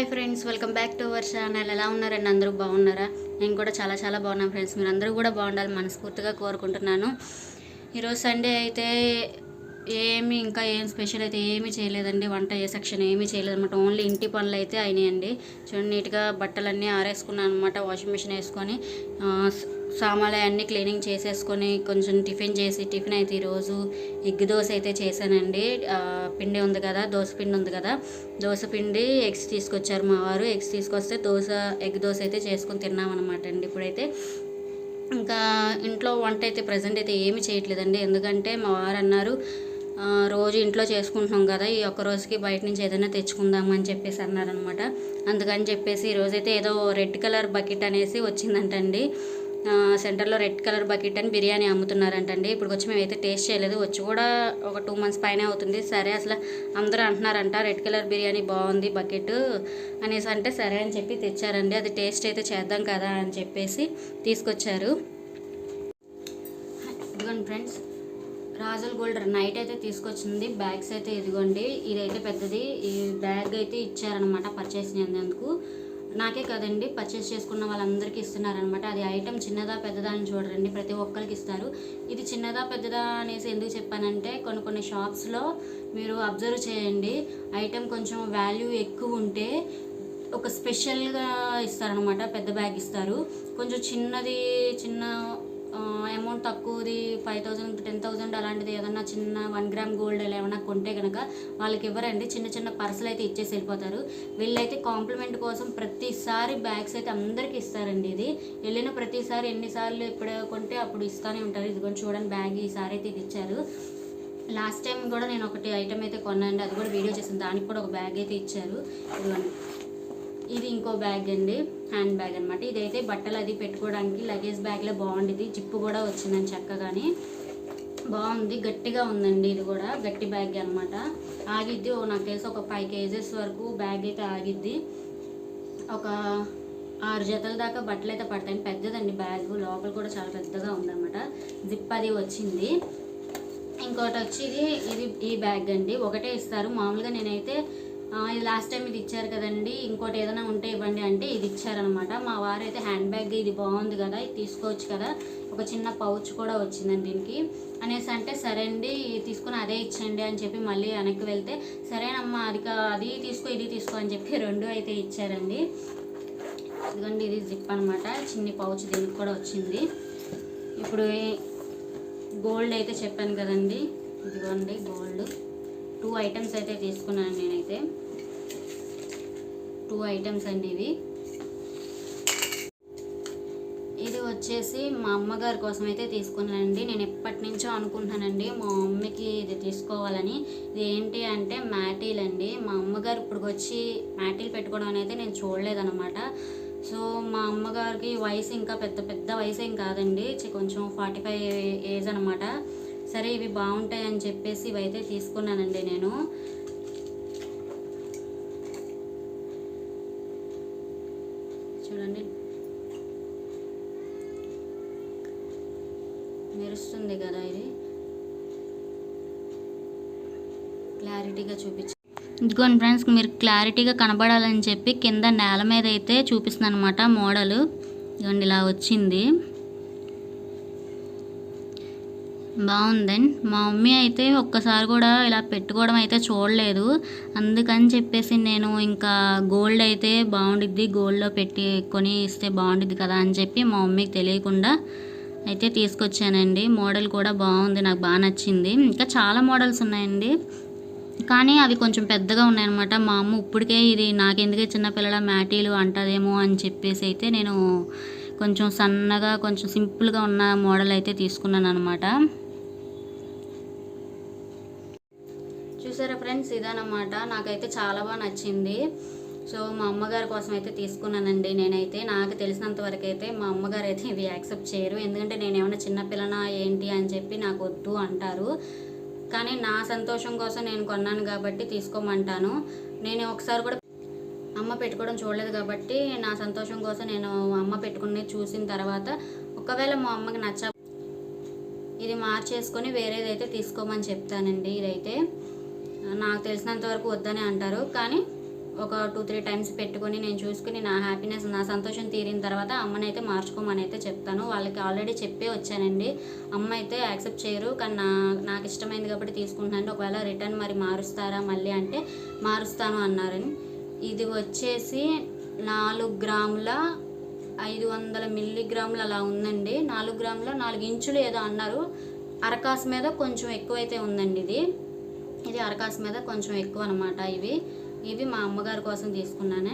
Hi friends, welcome back to our channel. ఎలా ఉన్నారండి? అందరూ బాగున్నారా? నేను కూడా చాలా బాగున్నాను ఫ్రెండ్స్. మీరు అందరూ కూడా బాగుండాలి మనస్ఫూర్తిగా కోరుకుంటున్నాను. ఈరోజు సండే అయితే ఇంకా ఏం స్పెషల్ అయితే ఏమీ చేయలేదండి. వంట ఏ సెక్షన్ ఏమీ చేయలేదు అనమాట. ఓన్లీ ఇంటి పనులు అయితే అయినాయండి. చూడండి, నీట్గా బట్టలన్నీ ఆరేసుకున్నాను అనమాట. వాషింగ్ మిషన్ వేసుకొని సామాన్లు అన్నీ క్లీనింగ్ చేసేసుకొని కొంచెం టిఫిన్ అయితే ఈరోజు ఎగ్ దోశ అయితే చేశానండి. పిండి ఉంది కదా, దోశ పిండి ఉంది కదా, దోశ పిండి ఎగ్స్ తీసుకొచ్చారు మా వారు. ఎగ్స్ తీసుకొస్తే ఎగ్ దోశ అయితే చేసుకొని తిన్నామన్నమాట అండి. ఇప్పుడైతే ఇంకా ఇంట్లో వంట అయితే ప్రజెంట్ అయితే ఏమీ చేయట్లేదండి. ఎందుకంటే మా వారు అన్నారు, రోజు ఇంట్లో చేసుకుంటున్నాం కదా, ఈ ఒక్క రోజుకి బయట నుంచి ఏదైనా తెచ్చుకుందాము అని చెప్పేసి అన్నారనమాట. అందుకని చెప్పేసి ఈరోజైతే ఏదో రెడ్ కలర్ బకెట్ అనేసి వచ్చిందంటండి. సెంటర్లో రెడ్ కలర్ బకెట్ అని బిర్యానీ అమ్ముతున్నారంటండి. ఇప్పుడు వచ్చి మేమైతే టేస్ట్ చేయలేదు. వచ్చి కూడా ఒక 2 months పైన అవుతుంది. సరే, అసలు అందరూ అంటున్నారంట రెడ్ కలర్ బిర్యానీ బాగుంది బకెట్ అనేసి అంటే సరే అని చెప్పి తెచ్చారండి. అది టేస్ట్ అయితే చేద్దాం కదా అని చెప్పేసి తీసుకొచ్చారు. ఇదిగోండి ఫ్రెండ్స్, రాజుల్ గోల్డ్ నైట్ అయితే తీసుకొచ్చింది. బ్యాగ్స్ అయితే ఇదిగోండి, ఇదైతే పెద్దది. ఈ బ్యాగ్ అయితే ఇచ్చారనమాట పర్చేస్ చేసినందుకు. నాకే కదండి, పర్చేస్ చేసుకున్న వాళ్ళందరికీ ఇస్తున్నారనమాట. అది ఐటెం చిన్నదా పెద్దదా అని చూడరండి, ప్రతి ఒక్కరికి ఇస్తారు. ఇది చిన్నదా పెద్దదా అనేసి ఎందుకు చెప్పానంటే, కొన్ని షాప్స్లో మీరు అబ్జర్వ్ చేయండి, ఐటెం కొంచెం వాల్యూ ఎక్కువ ఉంటే ఒక స్పెషల్గా ఇస్తారనమాట, పెద్ద బ్యాగ్ ఇస్తారు. కొంచెం చిన్న అమౌంట్ తక్కువది 5,000 10,000 అలాంటిది ఏదన్నా చిన్న 1 gram గోల్డ్ ఏమైనా కొంటే కనుక వాళ్ళకి ఇవ్వరండి. చిన్న పర్సులు అయితే ఇచ్చేసి వెళ్ళిపోతారు. వీళ్ళైతే కాంప్లిమెంట్ కోసం ప్రతిసారి బ్యాగ్స్ అయితే అందరికీ ఇస్తారండి. ఇది వెళ్ళిన ప్రతిసారి ఎన్నిసార్లు ఎప్పుడు కొంటే అప్పుడు ఇస్తూనే ఉంటారు. ఇదిగోండి చూడండి, బ్యాగ్ ఈసారి అయితే ఇది ఇచ్చారు. లాస్ట్ టైం కూడా నేను ఒకటి ఐటెం అయితే కొన్నానండి, అది కూడా వీడియో చేసాను. దానికి కూడా ఒక బ్యాగ్ అయితే ఇచ్చారు. ఇదిగోండి, ఇది ఇంకో బ్యాగ్ అండి, హ్యాండ్ బ్యాగ్ అనమాట. ఇదైతే బట్టలు అది పెట్టుకోవడానికి లగేజ్ బ్యాగ్లో బాగుండేది. జిప్పు కూడా వచ్చిందని చక్కగానే బాగుంది, గట్టిగా ఉందండి. ఇది కూడా గట్టి బ్యాగ్ అనమాట. ఆగిద్ది, నాకు తెలిసి ఒక 5 kgs వరకు బ్యాగ్ అయితే ఆగిద్ది. ఒక 6 జతల దాకా బట్టలు అయితే పడతాయి. పెద్దదండి బ్యాగ్, లోపల కూడా చాలా పెద్దగా ఉందన్నమాట. జిప్ అది వచ్చింది. ఇంకోటి వచ్చి ఇది ఈ బ్యాగ్ అండి, ఒకటే ఇస్తారు మామూలుగా. నేనైతే ఇది లాస్ట్ టైం ఇది ఇచ్చారు కదండి, ఇంకోటి ఏదైనా ఉంటే ఇవ్వండి అంటే ఇది ఇచ్చారనమాట. మా వారు అయితే హ్యాండ్ బ్యాగ్ ఇది బాగుంది కదా, ఇది తీసుకోవచ్చు కదా, ఒక చిన్న పౌచ్ కూడా వచ్చిందండి దీనికి అనేసి అంటే సరే అండి తీసుకుని అదే ఇచ్చండి అని చెప్పి మళ్ళీ వెనక్కి వెళ్తే సరేనమ్మా అది తీసుకో ఇది తీసుకో అని చెప్పి 2 అయితే ఇచ్చారండి. ఇదిగోండి, ఇది జిప్ అనమాట, చిన్ని పౌచ్ దీనికి కూడా వచ్చింది. ఇప్పుడు గోల్డ్ అయితే చెప్పాను కదండి, ఇదిగోండి గోల్డ్ 2 items అయితే తీసుకున్నాను నేనైతే. 2 items అండి ఇవి. ఇది వచ్చేసి మా అమ్మగారి కోసం అయితే తీసుకున్నానండి. నేను ఎప్పటి నుంచో అనుకుంటున్నానండి మా మమ్మీకి ఇది తీసుకోవాలని. ఇది ఏంటి అంటే మ్యాటీలు అండి. మా అమ్మగారు ఇప్పుడు వచ్చి మ్యాటీలు పెట్టుకోవడం అనేది నేను చూడలేదన్నమాట. సో మా అమ్మగారికి వయసు ఇంకా పెద్ద వయసు ఏం కాదండి, కొంచెం 45 ఏజ్ అనమాట. సరే, ఇవి బాగుంటాయి అని చెప్పేసి ఇవైతే తీసుకున్నానండి నేను. చూడండి, మెరుస్తుంది కదా, ఇది క్లారిటీగా చూపించు. ఇదిగోండి ఫ్రెండ్స్, మీరు క్లారిటీగా కనబడాలని చెప్పి కింద నేల మీద అయితే చూపిస్తున్నాను అనమాట మోడల్. ఇదిగోండి, ఇలా వచ్చింది, బాగుందండి. మా మమ్మీ అయితే ఒక్కసారి కూడా ఇలా పెట్టుకోవడం అయితే చూడలేదు. అందుకని చెప్పేసి నేను ఇంకా గోల్డ్ అయితే బాగుండిద్ది, గోల్డ్లో కొని ఇస్తే బాగుండిద్ది కదా అని చెప్పి మా మమ్మీకి తెలియకుండా అయితే తీసుకొచ్చానండి. మోడల్ కూడా బాగుంది, నాకు బాగా నచ్చింది. ఇంకా చాలా మోడల్స్ ఉన్నాయండి, కానీ అవి కొంచెం పెద్దగా ఉన్నాయన్నమాట. మా అమ్మ ఇప్పటికే ఇది నాకెందుకే చిన్నపిల్లల మ్యాటీలు అంటదేమో అని చెప్పేసి అయితే నేను కొంచెం సన్నగా కొంచెం సింపుల్గా ఉన్న మోడల్ అయితే తీసుకున్నాను అనమాట. చూసారా ఫ్రెండ్స్, ఇదన్నమాట. నాకైతే చాలా బాగా నచ్చింది. సో మా అమ్మగారి కోసం అయితే తీసుకున్నానండి నేనైతే. నాకు తెలిసినంత వరకు అయితే మా అమ్మగారు అయితే ఇవి యాక్సెప్ట్ చేయరు, ఎందుకంటే నేను ఏమైనా చిన్నపిల్లనా ఏంటి అని చెప్పి నాకు వద్దు అంటారు. కానీ నా సంతోషం కోసం నేను కొన్నాను కాబట్టి తీసుకోమంటాను. నేను ఒకసారి కూడా అమ్మ పెట్టుకోవడం చూడలేదు కాబట్టి నా సంతోషం కోసం నేను అమ్మ పెట్టుకుని చూసిన తర్వాత ఒకవేళ మా అమ్మకి ఇది మార్చేసుకొని వేరేదైతే తీసుకోమని చెప్తానండి. ఇదైతే నాకు తెలిసినంత వరకు వద్దని అంటారు, కానీ ఒక 2-3 టైమ్స్ పెట్టుకొని నేను చూసుకుని నా హ్యాపీనెస్, నా సంతోషం తీరిన తర్వాత అమ్మని అయితే మార్చుకోమని అయితే చెప్తాను. వాళ్ళకి ఆల్రెడీ చెప్పే వచ్చానండి. అమ్మ అయితే యాక్సెప్ట్ చేయరు, కానీ నాకు ఇష్టమైంది కాబట్టి తీసుకుంటున్నాను. ఒకవేళ రిటర్న్ మరి మారుస్తారా మళ్ళీ అంటే మారుస్తాను అన్నారని. ఇది వచ్చేసి 4 గ్రాముల 500 మిల్లీగ్రాములు అలా ఉందండి. 4 గ్రాముల 4 ఇంచులు ఏదో అన్నారు. అరకాసు మీద కొంచెం ఎక్కువైతే ఉందండి. ఇది అరకాసు మీద కొంచెం ఎక్కువ అనమాట. ఇవి మా అమ్మగారి కోసం తీసుకున్నాను.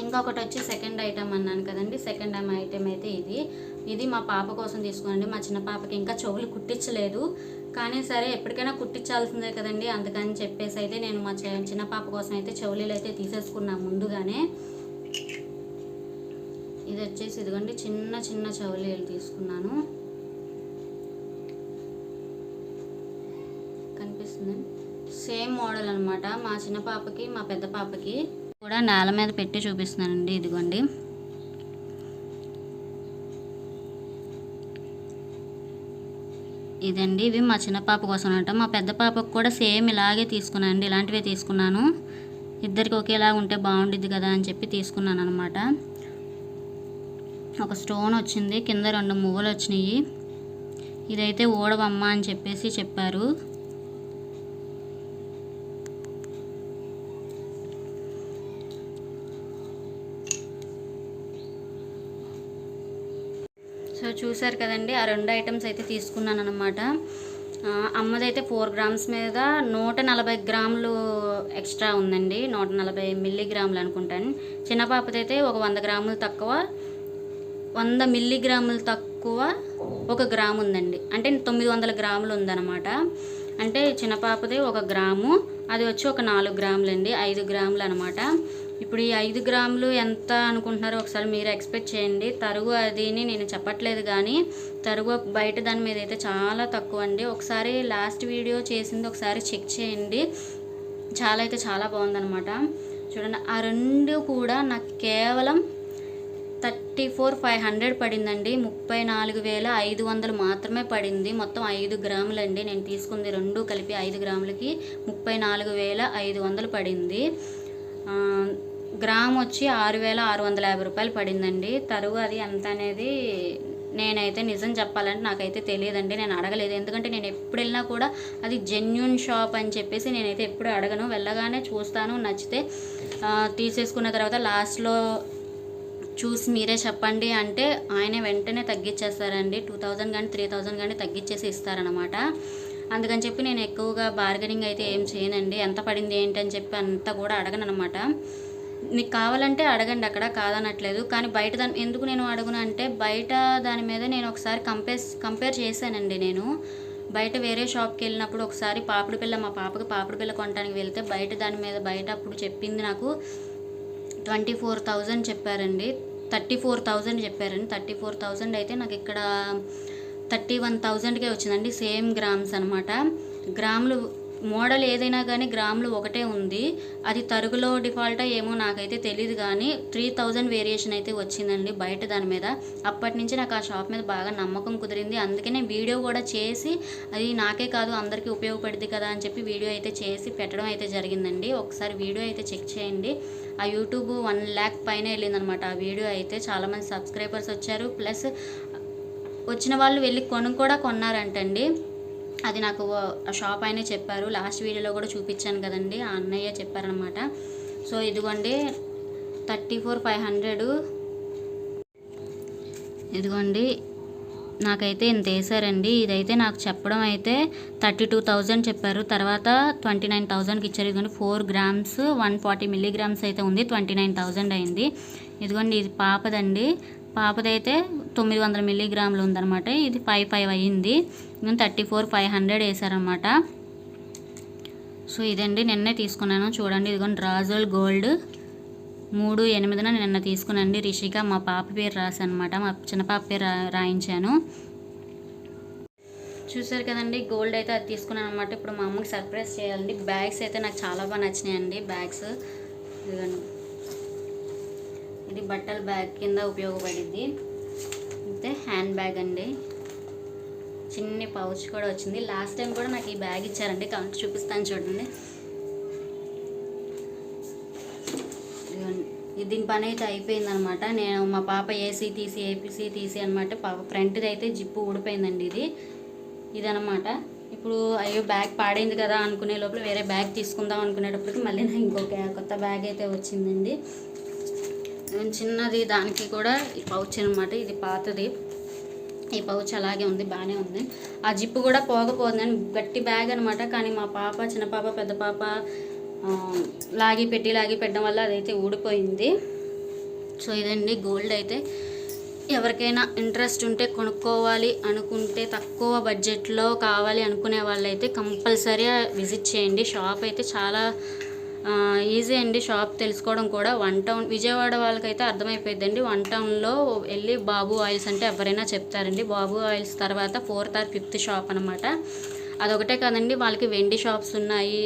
ఇంకొకటి వచ్చి సెకండ్ ఐటమ్ అన్నాను కదండి. సెకండ్ ఐటమ్ అయితే ఇది మా పాప కోసం తీసుకున్నాండి. మా చిన్న పాపకి ఇంకా చెవులు కుట్టించలేదు, కానీ సరే ఎప్పటికైనా కుట్టించాల్సిందే కదండి. అందుకని చెప్పేసి అయితే నేను మా చిన్న పాప కోసం అయితే చెవులీలు అయితే తీసేసుకున్నాను ముందుగానే. ఇది వచ్చేసి ఇదిగోండి చిన్న చిన్న చెవులీలు తీసుకున్నాను. కనిపిస్తుంది, సేమ్ మోడల్ అనమాట. మా చిన్న పాపకి మా పెద్ద పాపకి కూడా నేల మీద పెట్టి చూపిస్తున్నానండి. ఇదిగోండి ఇదండి, ఇవి మా చిన్న పాప కోసం అనమాట. మా పెద్ద పాపకు కూడా సేమ్ ఇలాగే తీసుకున్నాను అండి, ఇలాంటివే తీసుకున్నాను. ఇద్దరికి ఒకేలా ఉంటే బాగుండిద్ది కదా అని చెప్పి తీసుకున్నాను అనమాట. ఒక స్టోన్ వచ్చింది, కింద 2 మువ్వలు వచ్చినాయి. ఇదైతే ఓడవమ్మ అని చెప్పేసి చెప్పారు. సో చూసారు కదండి, ఆ 2 ఐటమ్స్ అయితే తీసుకున్నాను అనమాట. అమ్మదైతే 4 గ్రామ్స్ మీద 140 గ్రాములు ఎక్స్ట్రా ఉందండి. 140 మిల్లీగ్రాములు అనుకుంటాను. చిన్న పాపదైతే ఒక 100 గ్రాములు తక్కువ, 100 మిల్లీగ్రాములు తక్కువ 1 గ్రాము ఉందండి. అంటే 900 గ్రాములు ఉందన్నమాట. అంటే చిన్న పాపది 1 గ్రాము, అది వచ్చి ఒక 4 గ్రాములు అండి, 5 గ్రాములు అనమాట. ఇప్పుడు ఈ 5 గ్రాములు ఎంత అనుకుంటున్నారో ఒకసారి మీరు ఎక్స్పెక్ట్ చేయండి. తరుగు అదిని నేను చెప్పట్లేదు, కానీ తరుగు బయట దాని మీద అయితే చాలా తక్కువ అండి. ఒకసారి లాస్ట్ వీడియో చేసింది ఒకసారి చెక్ చేయండి, చాలా అయితే చాలా బాగుందనమాట. చూడండి, ఆ 2 కూడా నాకు కేవలం 34,500 పడిందండి. 34,500 మాత్రమే పడింది. మొత్తం 5 గ్రాములు అండి నేను తీసుకుంది, 2 కలిపి 5 గ్రాములకి 34,500 పడింది. గ్రామ్ వచ్చి 6,650 రూపాయలు పడిందండి. తరుగు అది ఎంత అనేది నేనైతే నిజం చెప్పాలంటే నాకైతే తెలియదండి, నేను అడగలేదు. ఎందుకంటే నేను ఎప్పుడు వెళ్ళినా కూడా అది జెన్యూన్ షాప్ అని చెప్పేసి నేనైతే ఎప్పుడు అడగను. వెళ్ళగానే చూస్తాను, నచ్చితే తీసేసుకున్న తర్వాత లాస్ట్లో చూసి మీరే చెప్పండి అంటే ఆయన వెంటనే తగ్గించేస్తారండి. 2,000 కానీ 3,000 కానీ తగ్గించేసి ఇస్తారనమాట. అందుకని చెప్పి నేను ఎక్కువగా బార్గెనింగ్ అయితే ఏం చేయనండి. ఎంత పడింది ఏంటి అని చెప్పి అంతా కూడా అడగను అనమాట. మీకు కావాలంటే అడగండి, అక్కడ కాదనట్లేదు. కానీ బయట దాని ఎందుకు నేను అడగను అంటే, బయట దాని మీద నేను ఒకసారి కంపేర్ చేశానండి. నేను బయట వేరే షాప్కి వెళ్ళినప్పుడు ఒకసారి పాపిడి పిల్ల, మా పాపకి పాపిడి పిల్ల కొనడానికి వెళ్తే బయట దాని మీద బయట అప్పుడు చెప్పింది నాకు 24,000 చెప్పారండి, 34,000 చెప్పారండి. 34,000 అయితే నాకు ఇక్కడ 31,000కే వచ్చిందండి. సేమ్ గ్రామ్స్ అనమాట. గ్రాములు మోడల్ ఏదైనా కానీ గ్రాములు ఒకటే ఉంది. అది తరుగులో డిఫాల్టా ఏమో నాకైతే తెలియదు, కానీ 3,000 వేరియేషన్ అయితే వచ్చిందండి బయట దాని మీద. అప్పటి నుంచి నాకు ఆ షాప్ మీద బాగా నమ్మకం కుదిరింది. అందుకనే వీడియో కూడా చేసి, అది నాకే కాదు అందరికీ ఉపయోగపడింది కదా అని చెప్పి వీడియో అయితే చేసి పెట్టడం అయితే జరిగిందండి. ఒకసారి వీడియో అయితే చెక్ చేయండి. ఆ యూట్యూబ్ 1 lakh పైన వెళ్ళిందనమాట ఆ వీడియో అయితే. చాలామంది సబ్స్క్రైబర్స్ వచ్చారు, ప్లస్ వచ్చిన వాళ్ళు వెళ్ళి కొన్నారంటండి. అది నాకు ఆ షాప్ ఆయనే చెప్పారు. లాస్ట్ వీడియోలో కూడా చూపించాను కదండి, ఆ అన్నయ్య చెప్పారనమాట. సో ఇదిగోండి 34,500, ఇదిగోండి నాకైతే ఇంత వేసారండి. ఇదైతే నాకు చెప్పడం అయితే 32,000 చెప్పారు, తర్వాత 29,000కి ఇచ్చారు. ఇదిగోండి 4 గ్రామ్స్ 140 మిల్లీగ్రామ్స్ అయితే ఉంది, 29,000 అయింది. ఇదిగోండి ఇది పాపదండి, పాపదైతే 900 మిల్లీగ్రాములు ఉందన్నమాట. ఇది 5,500 అయ్యింది. 34,500 వేసారనమాట. సో ఇదండి నిన్నే తీసుకున్నాను. చూడండి ఇదిగోండి రాజోల్ గోల్డ్ 3/8 నిన్న తీసుకున్నాండి. రిషిక మా పాప పేరు రాశానమాట, మా చిన్న పాప పేరు రాయించాను. చూసారు కదండి, గోల్డ్ అయితే అది తీసుకున్నాను అనమాట. ఇప్పుడు మా అమ్మకి సర్ప్రైజ్ చేయాలండి. బ్యాగ్స్ అయితే నాకు చాలా బాగా నచ్చినాయండి. బ్యాగ్స్ ఇదిగోండి, ఇది బట్టల బ్యాగ్ కింద ఉపయోగపడింది. అయితే హ్యాండ్ బ్యాగ్ అండి, చిన్ని పౌచ్ కూడా వచ్చింది. లాస్ట్ టైం కూడా నాకు ఈ బ్యాగ్ ఇచ్చారండి, కాబట్టి చూపిస్తాను చూడండి. దీని పని అయితే అయిపోయిందనమాట. నేను మా పాప ఏసీ తీసి ఏపీసీ తీసి అనమాట. పాప ఫ్రంట్ది అయితే జిప్పు ఊడిపోయిందండి. ఇదనమాట. ఇప్పుడు అయ్యో బ్యాగ్ పాడైంది కదా అనుకునే లోపల వేరే బ్యాగ్ తీసుకుందాం అనుకునేటప్పటికి మళ్ళీ నాకు ఇంకొక కొత్త బ్యాగ్ అయితే వచ్చిందండి. చిన్నది, దానికి కూడా ఈ పౌచ్ అనమాట. ఇది పాతది, ఈ పౌచ్ అలాగే ఉంది, బాగానే ఉంది. ఆ జిప్పు కూడా పోకపోతుందని గట్టి బ్యాగ్ అనమాట. కానీ మా పాప, చిన్న పాప, పెద్ద పాప లాగి పెట్టడం వల్ల అదైతే ఊడిపోయింది. సో ఇదండి గోల్డ్ అయితే. ఎవరికైనా ఇంట్రెస్ట్ ఉంటే కొనుక్కోవాలి అనుకుంటే, తక్కువ బడ్జెట్లో కావాలి అనుకునే వాళ్ళైతే కంపల్సరీ విజిట్ చేయండి. షాప్ అయితే చాలా ఈజీ అండి షాప్ తెలుసుకోవడం కూడా. 1 టౌన్ విజయవాడ వాళ్ళకైతే అర్థమైపోయిందండి. 1 టౌన్లో వెళ్ళి బాబు ఆయిల్స్ అంటే ఎవరైనా చెప్తారండి. బాబు ఆయిల్స్ తర్వాత 4th or 5th షాప్ అనమాట. అదొకటే కాదండి, వాళ్ళకి వెండి షాప్స్ ఉన్నాయి,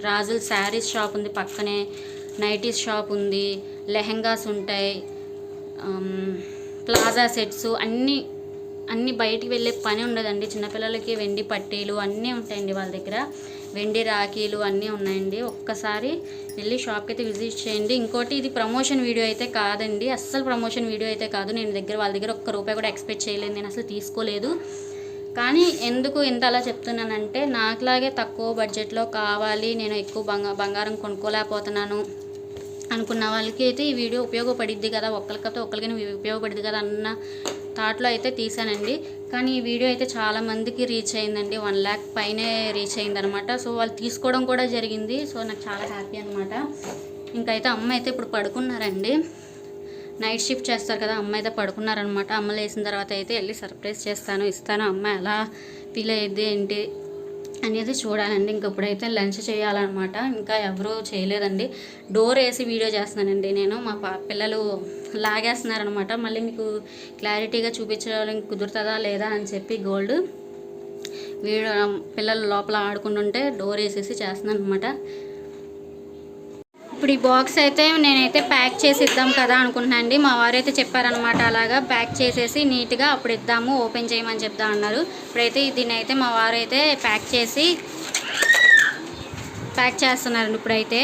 రాజుల్ శారీస్ షాప్ ఉంది పక్కనే, నైటీస్ షాప్ ఉంది, లెహెంగాస్ ఉంటాయి, ప్లాజా సెట్స్, అన్నీ బయటికి వెళ్ళే పని ఉండదండి. చిన్నపిల్లలకి వెండి పట్టీలు అన్నీ ఉంటాయండి వాళ్ళ దగ్గర. వెండి రాఖీలు అన్నీ ఉన్నాయండి. ఒక్కసారి వెళ్ళి షాప్కి అయితే విజిట్ చేయండి. ఇంకోటి, ఇది ప్రమోషన్ వీడియో అయితే కాదండి, అస్సలు ప్రమోషన్ వీడియో అయితే కాదు. నేను వాళ్ళ దగ్గర ₹1 కూడా ఎక్స్పెక్ట్ చేయలేదు, నేను అసలు తీసుకోలేదు. కానీ ఎందుకు ఇంత అలా చెప్తున్నానంటే, నాకులాగే తక్కువ బడ్జెట్లో కావాలి, నేను ఎక్కువ బంగారం కొనుక్కోలేకపోతున్నాను అనుకున్న వాళ్ళకి అయితే ఈ వీడియో ఉపయోగపడిద్ది కదా, ఒకరికైనా ఉపయోగపడిద్ది కదా అన్న థాట్లో అయితే తీసానండి. కానీ ఈ వీడియో అయితే చాలామందికి రీచ్ అయిందండి, 1 lakh పైనే రీచ్ అయిందనమాట. సో వాళ్ళు తీసుకోవడం కూడా జరిగింది. సో నాకు చాలా హ్యాపీ అనమాట. ఇంకైతే అమ్మ అయితే ఇప్పుడు పడుకున్నారండి, నైట్ షిఫ్ట్ చేస్తారు కదా, అమ్మ అయితే పడుకున్నారనమాట. అమ్మ లేచిన తర్వాత అయితే వెళ్ళి సర్ప్రైజ్ ఇస్తాను. అమ్మ ఎలా ఫీల్ అయ్యిద్ది ఏంటి అనేది చూడాలండి. ఇంకప్పుడైతే లంచ్ చేయాలన్నమాట. ఇంకా ఎవరూ చేయలేదండి. డోర్ వేసి వీడియో చేస్తున్నానండి నేను. మా పిల్లలు లాగేస్తున్నారనమాట. మళ్ళీ మీకు క్లారిటీగా చూపించడానికి కుదురుతుందా లేదా అని చెప్పి గోల్డ్ వీడియో, పిల్లలు లోపల ఆడుకుంటుంటే డోర్ వేసేసి చేస్తున్నాను అనమాట. ఇప్పుడు ఈ బాక్స్ అయితే నేనైతే ప్యాక్ చేసి ఇద్దాం కదా అనుకుంటున్నాను అండి. మా వారైతే చెప్పారనమాట, అలాగా ప్యాక్ చేసేసి నీట్గా అప్పుడు ఇద్దాము, ఓపెన్ చేయమని చెప్తా అన్నారు. ఇప్పుడైతే దీన్ని అయితే మా వారైతే ప్యాక్ చేస్తున్నారండి ఇప్పుడైతే.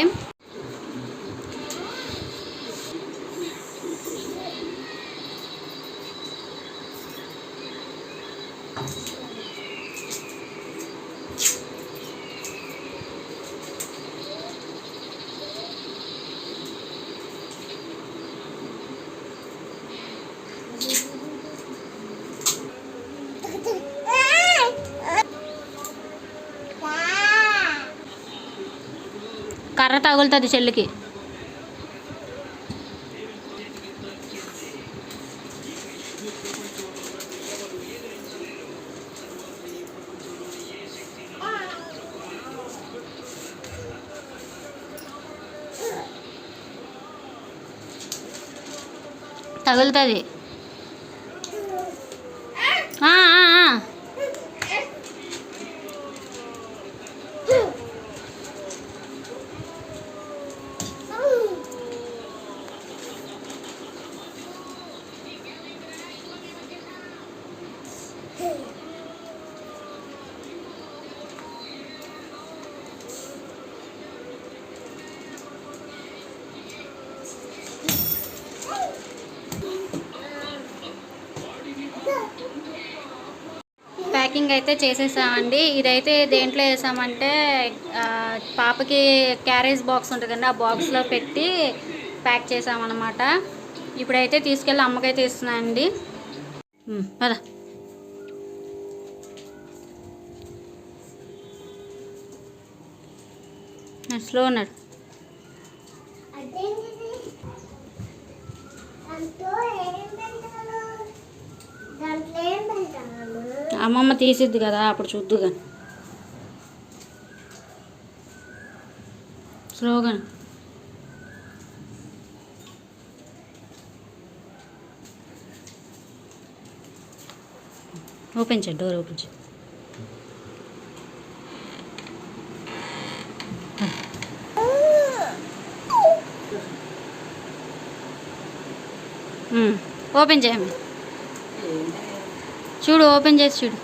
కర్ర తగులుతుంది చెల్లికి. తగులుతుంది. ప్యాకింగ్ అయితే చేసేసామండి. ఇదైతే దేంట్లో వేసామంటే పాపకి క్యారేజ్ బాక్స్ ఉంటుందండి, ఆ బాక్స్లో పెట్టి ప్యాక్ చేసామన్నమాట. ఇప్పుడైతే తీసుకెళ్ళి అమ్మకైతే ఇస్తున్నానండి. పద. స్లో ఉన్నాడు. అమ్మమ్మ తీసిద్ది కదా, అప్పుడు చూద్దు కానీ. స్లోగా ఓపెన్ చేయి, డోర్ ఓపెన్ చేయి. ఓపెన్ చేయమ్మా, చూడు, ఓపెన్ చేసి చూడు.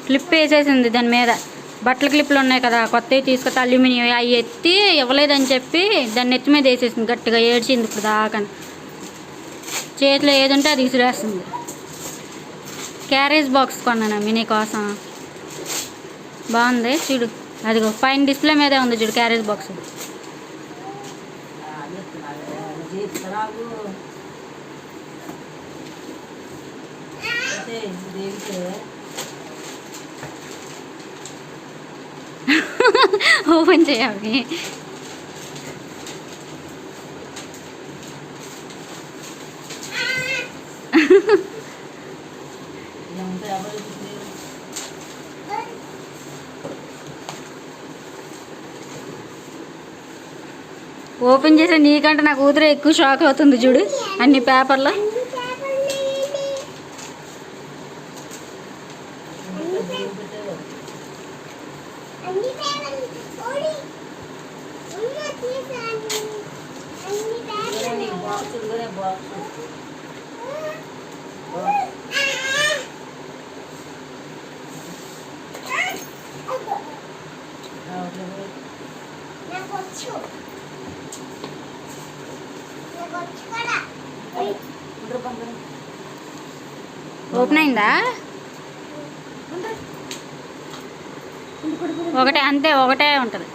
క్లిప్ వేసేసింది దాని మీద. బట్టల క్లిప్లు ఉన్నాయి కదా కొత్తవి తీసుకొస్తే అల్యూమినియం, అవి ఎత్తి ఇవ్వలేదని చెప్పి దాన్ని నెత్తి మీద వేసేసింది. గట్టిగా ఏడ్చింది ఇప్పుడు దాకా. చేతిలో ఏదంటే అది విసిరేస్తుంది. క్యారేజ్ బాక్స్ కొన్నాను మినీ కోసం. బాగుంది చూడు, అదిగో పైన డిస్ప్లే మీదే ఉంది చూడు క్యారేజ్ బాక్స్. ఓపెన్ చేయాలి. ఓపెన్ చేసే నీకంటే నా కూతురు ఎక్కువ షాక్ అవుతుంది చూడు అన్ని పేపర్లో. ఓపెన్ అయిందా? ఒకటే అంతే, ఒకటే ఉంటుంది.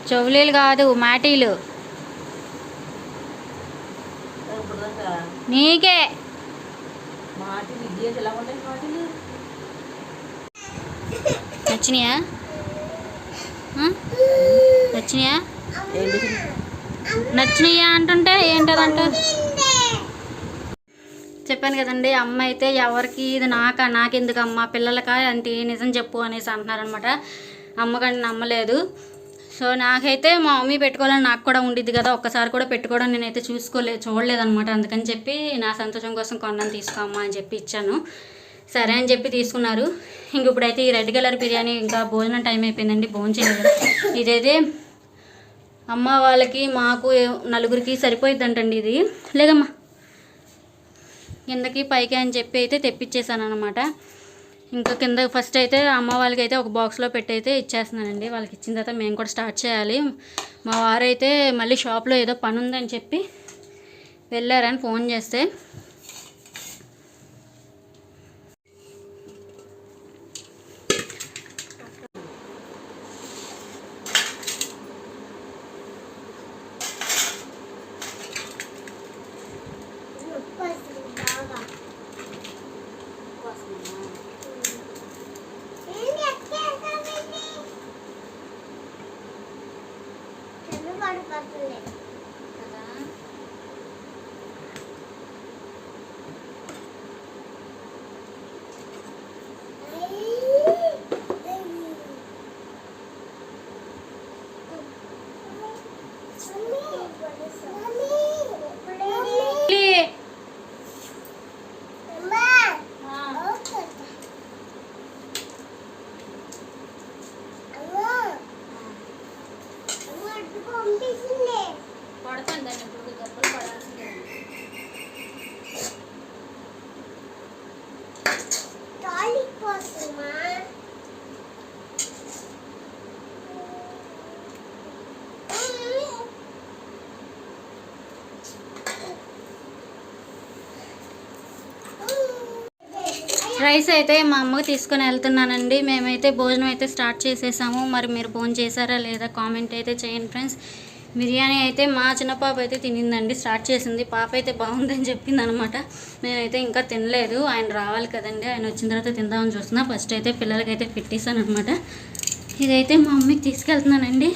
చెవులీలు కాదు, మాటీలు. నీకే నచ్చినాయా? నచ్చినాయా? నచ్చినాయా అంటుంటే ఏంటదంట. చెప్పాను కదండి, అమ్మ అయితే ఎవరికి ఇది నాకెందుకు అమ్మ పిల్లలకా అంటే నిజం చెప్పు అనేసి అంటున్నారనమాట. అమ్మకంటే నమ్మలేదు. సో నాకైతే మా మమ్మీ పెట్టుకోవాలని నాకు కూడా ఉండిద్ది కదా, ఒక్కసారి కూడా పెట్టుకోవడం నేనైతే చూడలేదనమాట. అందుకని చెప్పి నా సంతోషం కోసం కొన్నాను, తీసుకోమ్మా అని చెప్పి ఇచ్చాను. సరే అని చెప్పి తీసుకున్నారు. ఇంక ఇప్పుడైతే ఈ రెడ్ కలర్ బిర్యానీ ఇంకా భోజనం టైం అయిపోయిందండి, భోజనం చేయలేదు. ఇదైతే అమ్మ వాళ్ళకి మాకు నలుగురికి సరిపోయిద్దంటండి. ఇది లేదమ్మా కిందకి పైకి అని చెప్పి అయితే తెప్పించేసాను అనమాట. ఇంకా కింద ఫస్ట్ అయితే అమ్మ వాళ్ళకి అయితే ఒక బాక్స్లో పెట్టి అయితే ఇచ్చేస్తున్నానండి. వాళ్ళకి ఇచ్చిన తర్వాత మేము కూడా స్టార్ట్ చేయాలి. మా వారైతే మళ్ళీ షాప్లో ఏదో పని ఉందని చెప్పి వెళ్ళారని ఫోన్ చేస్తే రైస్ అయితే మా అమ్మకి తీసుకొని వెళ్తున్నానండి. మేమైతే భోజనం అయితే స్టార్ట్ చేసేసాము. మరి మీరు భోజనం చేశారా లేదా కామెంట్ అయితే చేయండి ఫ్రెండ్స్. బిర్యానీ అయితే మా చిన్న పాప అయితే తినిందండి, స్టార్ట్ చేసింది. పాప అయితే బాగుందని చెప్పింది అనమాట. నేనైతే ఇంకా తినలేదు, ఆయన రావాలి కదండి, ఆయన వచ్చిన తర్వాత తిందామని చూస్తున్నా. ఫస్ట్ అయితే పిల్లలకైతే పెట్టేశాను అనమాట. ఇదైతే మా అమ్మకి తీసుకెళ్తున్నానండి.